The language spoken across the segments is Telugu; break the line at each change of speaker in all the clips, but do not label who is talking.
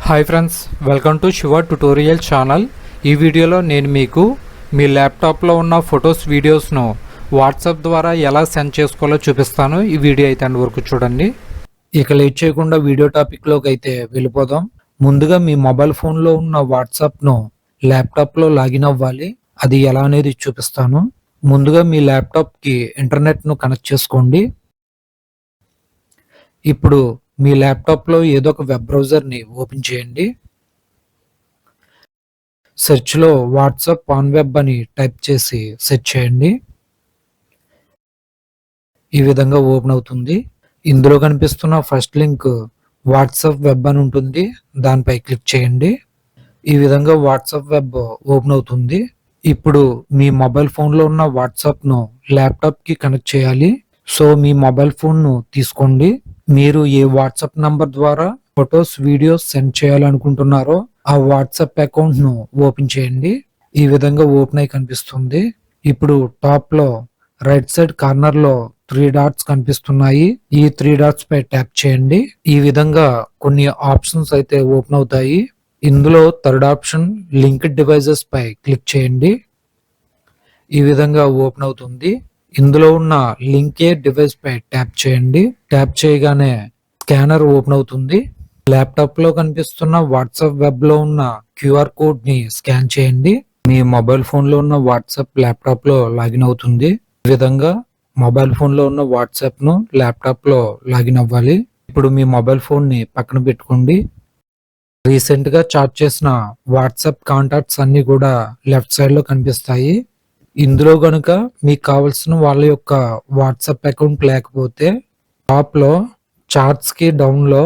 Hi friends, welcome to Shiva tutorial channel. ఈ వీడియోలో నేను మీకు మీ ల్యాప్టాప్లో ఉన్న ఫొటోస్ వీడియోస్ను వాట్సాప్ ద్వారా ఎలా సెండ్ చేసుకోవాలో చూపిస్తాను. ఈ వీడియో అయితే అండ్ వరకు చూడండి. ఇక లేట్ చేయకుండా వీడియో టాపిక్లోకి అయితే వెళ్ళిపోదాం. ముందుగా మీ మొబైల్ ఫోన్లో ఉన్న వాట్సాప్ను ల్యాప్టాప్లో లాగిన్ అవ్వాలి. అది ఎలా అనేది చూపిస్తాను. ముందుగా మీ ల్యాప్టాప్కి ఇంటర్నెట్ను కనెక్ట్ చేసుకోండి. ఇప్పుడు మీ ల్యాప్టాప్లో ఏదో ఒక వెబ్ బ్రౌజర్ని ఓపెన్ చేయండి. సెర్చ్లో వాట్సాప్ ఆన్ వెబ్ అని టైప్ చేసి సెర్చ్ చేయండి. ఈ విధంగా ఓపెన్ అవుతుంది. ఇందులో కనిపిస్తున్న ఫస్ట్ లింక్ వాట్సాప్ వెబ్ అని ఉంటుంది. దానిపై క్లిక్ చేయండి. ఈ విధంగా వాట్సాప్ వెబ్ ఓపెన్ అవుతుంది. ఇప్పుడు మీ మొబైల్ ఫోన్లో ఉన్న వాట్సాప్ను ల్యాప్టాప్కి కనెక్ట్ చేయాలి. సో మీ మొబైల్ ఫోన్ను తీసుకోండి. మీరు ఏ వాట్సాప్ నంబర్ ద్వారా ఫొటోస్ వీడియోస్ సెండ్ చేయాలనుకుంటున్నారో ఆ వాట్సాప్ అకౌంట్ ను ఓపెన్ చేయండి. ఈ విధంగా ఓపెన్ అయి కనిపిస్తుంది. ఇప్పుడు టాప్ లో రైట్ సైడ్ కార్నర్ లో 3 డాట్స్ కనిపిస్తున్నాయి. ఈ 3 డాట్స్ పై ట్యాప్ చేయండి. ఈ విధంగా కొన్ని ఆప్షన్స్ అయితే ఓపెన్ అవుతాయి. ఇందులో థర్డ్ ఆప్షన్ లింక్డ్ డివైజెస్ పై క్లిక్ చేయండి. ఈ విధంగా ఓపెన్ అవుతుంది. ఇందులో ఉన్న లింక్ ఏ డివైస్ పై ట్యాప్ చేయండి. ట్యాప్ చేయగానే స్కానర్ ఓపెన్ అవుతుంది. ల్యాప్టాప్ లో కనిపిస్తున్న వాట్సాప్ వెబ్ లో ఉన్న క్యూఆర్ కోడ్ ని స్కాన్ చేయండి. మీ మొబైల్ ఫోన్ లో ఉన్న వాట్సాప్ ల్యాప్టాప్ లో లాగిన్ అవుతుంది. ఈ విధంగా మొబైల్ ఫోన్ లో ఉన్న వాట్సాప్ ను ల్యాప్టాప్ లో లాగిన్ అవ్వాలి. ఇప్పుడు మీ మొబైల్ ఫోన్ ని పక్కన పెట్టుకోండి. రీసెంట్ గా చాట్ చేసిన వాట్సాప్ కాంటాక్ట్స్ అన్ని కూడా లెఫ్ట్ సైడ్ లో కనిపిస్తాయి. ఇందులో గనుక మీకు కావాల్సిన వాళ్ళ యొక్క వాట్సాప్ అకౌంట్ లేకపోతే టాప్ లో చాట్స్ కి డౌన్ లో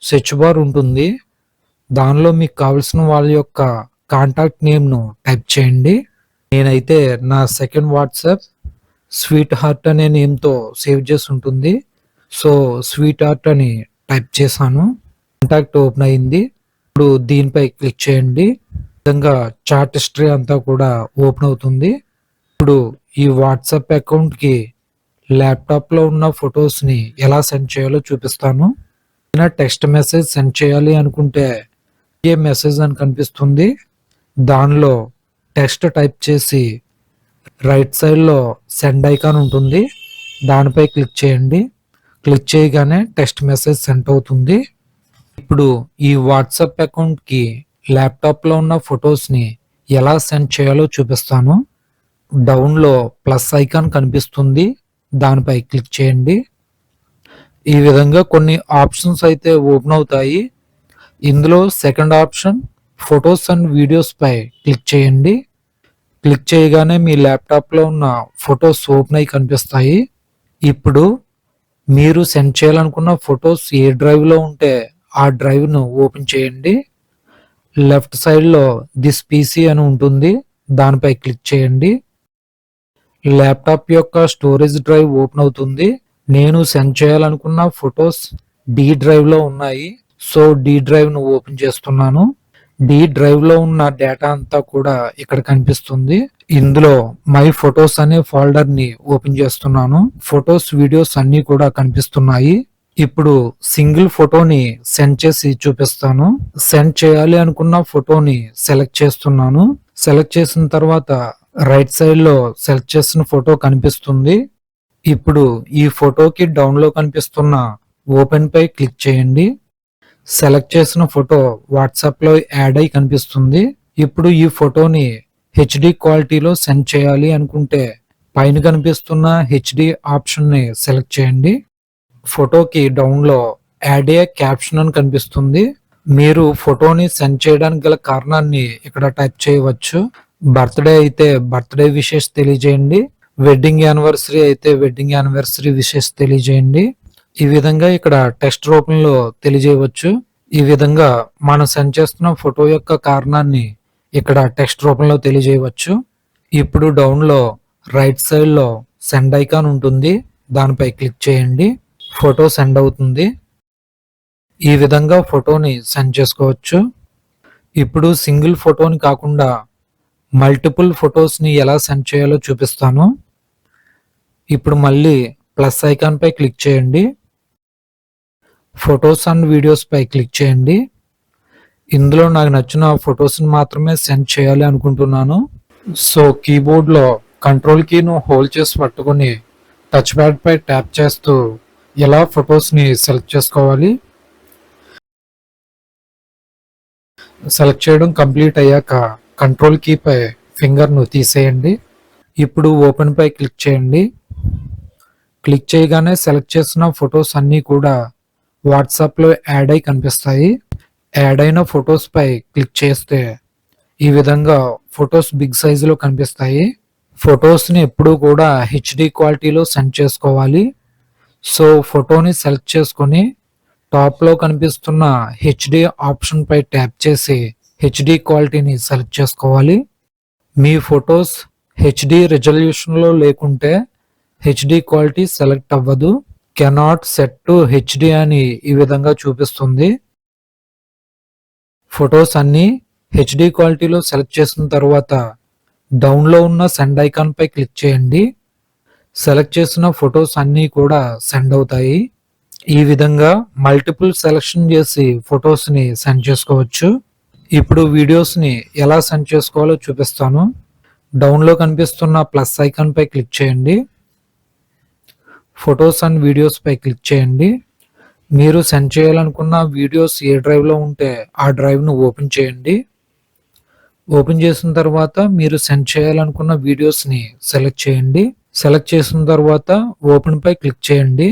సెర్చ్ బార్ ఉంటుంది. దానిలో మీకు కావాల్సిన వాళ్ళ యొక్క కాంటాక్ట్ నేమ్ ను టైప్ చేయండి. నేనైతే నా సెకండ్ వాట్సాప్ స్వీట్ హార్ట్ అనే నేమ్ తో సేవ్ చేసి ఉంటుంది. సో స్వీట్ హార్ట్ అని టైప్ చేశాను. కాంటాక్ట్ ఓపెన్ అయింది. ఇప్పుడు దీనిపై క్లిక్ చేయండి. విధంగా చాట్ హిస్టరీ అంతా కూడా ఓపెన్ అవుతుంది. ఇప్పుడు ఈ వాట్సాప్ అకౌంట్ కి ల్యాప్టాప్ లో ఉన్న ఫొటోస్ ని ఎలా సెండ్ చేయాలో చూపిస్తాను. టెక్స్ట్ మెసేజ్ సెండ్ చేయాలి అనుకుంటే ఏ మెసేజ్ అని కనిపిస్తుంది. దానిలో టెక్స్ట్ టైప్ చేసి రైట్ సైడ్ లో సెండ్ ఐకాన్ ఉంటుంది. దానిపై క్లిక్ చేయండి. క్లిక్ చేయగానే టెక్స్ట్ మెసేజ్ సెండ్ అవుతుంది. ఇప్పుడు ఈ వాట్సాప్ అకౌంట్ కి ల్యాప్టాప్ లో ఉన్న ఫొటోస్ ని ఎలా సెండ్ చేయాలో చూపిస్తాను. డౌన్ లో ప్లస్ ఐకాన్ కనిపిస్తుంది. దానిపై క్లిక్ చేయండి. ఈ విధంగా కొన్ని ఆప్షన్స్ అయితే ఓపెన్ అవుతాయి. ఇందులో second option photos and videos పై క్లిక్ చేయండి. క్లిక్ చేయగానే మీ ల్యాప్టాప్ లో ఉన్న ఫొటోస్ ఓపెన్ అయి కనిపిస్తాయి. ఇప్పుడు మీరు సెండ్ చేయాలనుకున్న ఫొటోస్ ఏ డ్రైవ్ లో ఉంటే ఆ డ్రైవ్ ను ఓపెన్ చేయండి. లెఫ్ట్ సైడ్ లో దిస్ పీసీ అని ఉంటుంది. దానిపై క్లిక్ చేయండి. ల్యాప్టాప్ యొక్క స్టోరేజ్ డ్రైవ్ ఓపెన్ అవుతుంది. నేను సెండ్ చేయాలనుకున్న ఫొటోస్ డి డ్రైవ్ లో ఉన్నాయి. సో డి డ్రైవ్ ను ఓపెన్ చేస్తున్నాను. డి డ్రైవ్ లో ఉన్న డేటా అంతా కూడా ఇక్కడ కనిపిస్తుంది. ఇందులో మై ఫొటోస్ అనే ఫోల్డర్ ని ఓపెన్ చేస్తున్నాను. ఫొటోస్ వీడియోస్ అన్ని కూడా కనిపిస్తున్నాయి. ఇప్పుడు సింగిల్ ఫోటోని సెండ్ చేసి చూపిస్తాను. సెండ్ చేయాలి అనుకున్న ఫోటోని సెలెక్ట్ చేస్తున్నాను. సెలెక్ట్ చేసిన తర్వాత రైట్ సైడ్ లో సెలెక్ట్ చేసిన ఫోటో కనిపిస్తుంది. ఇప్పుడు ఈ ఫోటోకి డౌన్ లో కనిపిస్తున్న ఓపెన్ పై క్లిక్ చేయండి. సెలెక్ట్ చేసిన ఫోటో వాట్సాప్ లో యాడ్ అయి కనిపిస్తుంది. ఇప్పుడు ఈ ఫోటోని హెచ్డి క్వాలిటీలో సెండ్ చేయాలి అనుకుంటే పైన కనిపిస్తున్న హెచ్డి ఆప్షన్ ని సెలెక్ట్ చేయండి. ఫోటోకి డౌన్ లో యాడ్ ఏ క్యాప్షన్ అని కనిపిస్తుంది. మీరు ఫోటోని సెండ్ చేయడానికి గల కారణాన్ని ఇక్కడ టైప్ చేయవచ్చు. బర్త్డే అయితే బర్త్డే విషెస్ తెలియజేయండి. వెడ్డింగ్ యానివర్సరీ అయితే వెడ్డింగ్ యానివర్సరీ విషెస్ తెలియజేయండి. ఈ విధంగా ఇక్కడ టెక్స్ట్ రూపంలో తెలియజేయవచ్చు. ఈ విధంగా మనం సెండ్ చేస్తున్న ఫోటో యొక్క కారణాన్ని ఇక్కడ టెక్స్ట్ రూపంలో తెలియజేయవచ్చు. ఇప్పుడు డౌన్ లో రైట్ సైడ్ లో సెండ్ ఐకాన్ ఉంటుంది. దానిపై క్లిక్ చేయండి. ఫోటో సెండ్ అవుతుంది. ఈ విధంగా ఫోటోని సెండ్ చేసుకోవచ్చు. ఇప్పుడు సింగిల్ ఫోటోని కాకుండా మల్టిపుల్ ఫొటోస్ ని ఎలా సెండ్ చేయాలో చూపిస్తాను. ఇప్పుడు మళ్ళీ ప్లస్ ఐకాన్ పై క్లిక్ చేయండి. ఫొటోస్ అండ్ వీడియోస్ పై క్లిక్ చేయండి. ఇందులో నాకు నచ్చిన ఫొటోస్ని మాత్రమే సెండ్ చేయాలి అనుకుంటున్నాను. సో కీబోర్డ్లో కంట్రోల్ కీను హోల్డ్ చేసి పట్టుకొని టచ్ ప్యాడ్ పై ట్యాప్ చేస్తూ ఇలా ఫొటోస్ని సెలెక్ట్ చేసుకోవాలి. సెలెక్ట్ చేయడం కంప్లీట్ అయ్యాక కంట్రోల్ కీ పై ఫింగర్ను తీసేయండి. ఇప్పుడు ఓపెన్ పై క్లిక్ చేయండి. క్లిక్ చేయగానే సెలెక్ట్ చేసిన ఫొటోస్ అన్నీ కూడా వాట్సాప్లో యాడ్ అయి కనిపిస్తాయి. యాడ్ అయిన ఫొటోస్ పై క్లిక్ చేస్తే ఈ విధంగా ఫొటోస్ బిగ్ సైజులో కనిపిస్తాయి. ఫొటోస్ని ఎప్పుడూ కూడా హెచ్డి క్వాలిటీలో సెండ్ చేసుకోవాలి. సో ఫోటోని సెలెక్ట్ చేసుకొని టాప్లో కనిపిస్తున్న హెచ్డి ఆప్షన్ పై ట్యాప్ చేసి హెచ్డి క్వాలిటీని సెలెక్ట్ చేసుకోవాలి. మీ ఫొటోస్ హెచ్డి రిజల్యూషన్లో లేకుంటే హెచ్డి క్వాలిటీ సెలెక్ట్ అవ్వదు. కెనాట్ సెట్ టు హెచ్డి అని ఈ విధంగా చూపిస్తుంది. ఫొటోస్ అన్నీ హెచ్డి క్వాలిటీలో సెలెక్ట్ చేసిన తర్వాత డౌన్లో ఉన్న సెండ్ ఐకాన్ పై క్లిక్ చేయండి. సెలెక్ట్ చేసిన ఫొటోస్ అన్నీ కూడా సెండ్ అవుతాయి. ఈ విధంగా మల్టిపుల్ సెలెక్షన్ చేసి ఫొటోస్ని సెండ్ చేసుకోవచ్చు. ఇప్పుడు వీడియోస్ని ఎలా సెండ్ చేసుకోవాలో చూపిస్తాను. డౌన్లో కనిపిస్తున్న ప్లస్ ఐకాన్ పై క్లిక్ చేయండి. ఫొటోస్ అండ్ వీడియోస్ పై క్లిక్ చేయండి. మీరు సెండ్ చేయాలనుకున్న వీడియోస్ ఏ డ్రైవ్లో ఉంటే ఆ డ్రైవ్ను ఓపెన్ చేయండి. ఓపెన్ చేసిన తర్వాత మీరు సెండ్ చేయాలనుకున్న వీడియోస్ని సెలెక్ట్ చేయండి. సెలెక్ట్ చేసిన తర్వాత ఓపెన్ పై క్లిక్ చేయండి.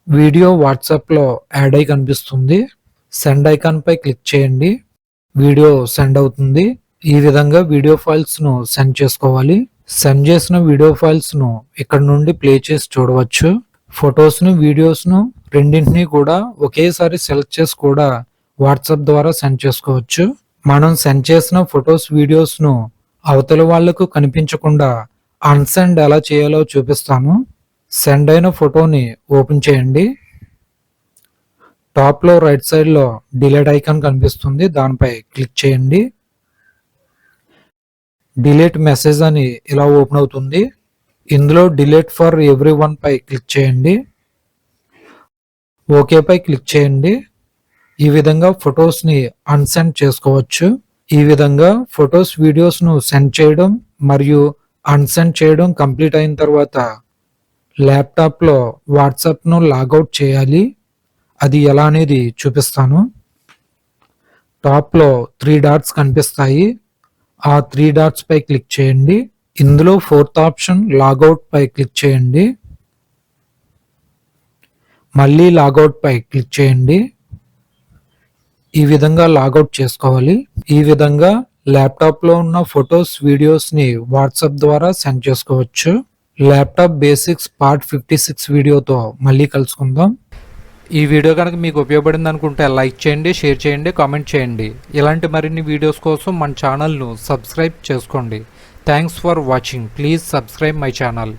వీడియో వాట్సాప్లో యాడ్ అయి కనిపిస్తుంది. సెండ్ ఐకాన్ పై క్లిక్ చేయండి. వీడియో సెండ్ అవుతుంది. ఈ విధంగా వీడియో ఫైల్స్ను సెండ్ చేసుకోవాలి. సెండ్ చేసిన వీడియో ఫైల్స్ను ఇక్కడ నుండి ప్లే చేసి చూడవచ్చు. ఫొటోస్ను వీడియోస్ను రెండింటినీ కూడా ఒకేసారి సెలెక్ట్ చేసి కూడా వాట్సాప్ ద్వారా సెండ్ చేసుకోవచ్చు. మనం సెండ్ చేసిన ఫొటోస్ వీడియోస్ను అవతల వాళ్లకు కనిపించకుండా అన్సెండ్ ఎలా చేయాలో చూపిస్తాను. సెండ్ అయిన ఫోటోని ఓపెన్ చేయండి. టాప్లో రైట్ సైడ్లో డిలీట్ ఐకాన్ కనిపిస్తుంది. దానిపై క్లిక్ చేయండి. డిలీట్ మెసేజ్ అని ఇలా ఓపెన్ అవుతుంది. ఇందులో డిలీట్ ఫర్ ఎవ్రీ వన్ పై క్లిక్ చేయండి. ఓకే పై క్లిక్ చేయండి. ఈ విధంగా ఫొటోస్ని అన్సెండ్ చేసుకోవచ్చు. ఈ విధంగా ఫొటోస్ వీడియోస్ను సెండ్ చేయడం మరియు అన్సెండ్ చేయడం కంప్లీట్ అయిన తర్వాత ల్యాప్టాప్లో వాట్సాప్ను లాగౌట్ చేయాలి. అది ఎలా అనేది చూపిస్తాను. టాప్లో 3 డాట్స్ కనిపిస్తాయి. ఆ 3 డాట్స్ పై క్లిక్ చేయండి. ఇందులో 4th ఆప్షన్ లాగౌట్ పై క్లిక్ చేయండి. మళ్ళీ లాగౌట్ పై క్లిక్ చేయండి. ఈ విధంగా లాగౌట్ చేసుకోవాలి. ఈ విధంగా ల్యాప్టాప్లో ఉన్న ఫొటోస్ వీడియోస్ని వాట్సాప్ ద్వారా సెండ్ చేసుకోవచ్చు. ల్యాప్టాప్ బేసిక్స్ పార్ట్ 56 వీడియోతో మళ్ళీ కలుసుకుందాం. ఈ వీడియో కనుక మీకు ఉపయోగపడింది అనుకుంటే లైక్ చేయండి, షేర్ చేయండి, కామెంట్ చేయండి. ఇలాంటి మరిన్ని వీడియోస్ కోసం మన ఛానల్ను సబ్స్క్రైబ్ చేసుకోండి. Thanks for watching. Please subscribe my channel.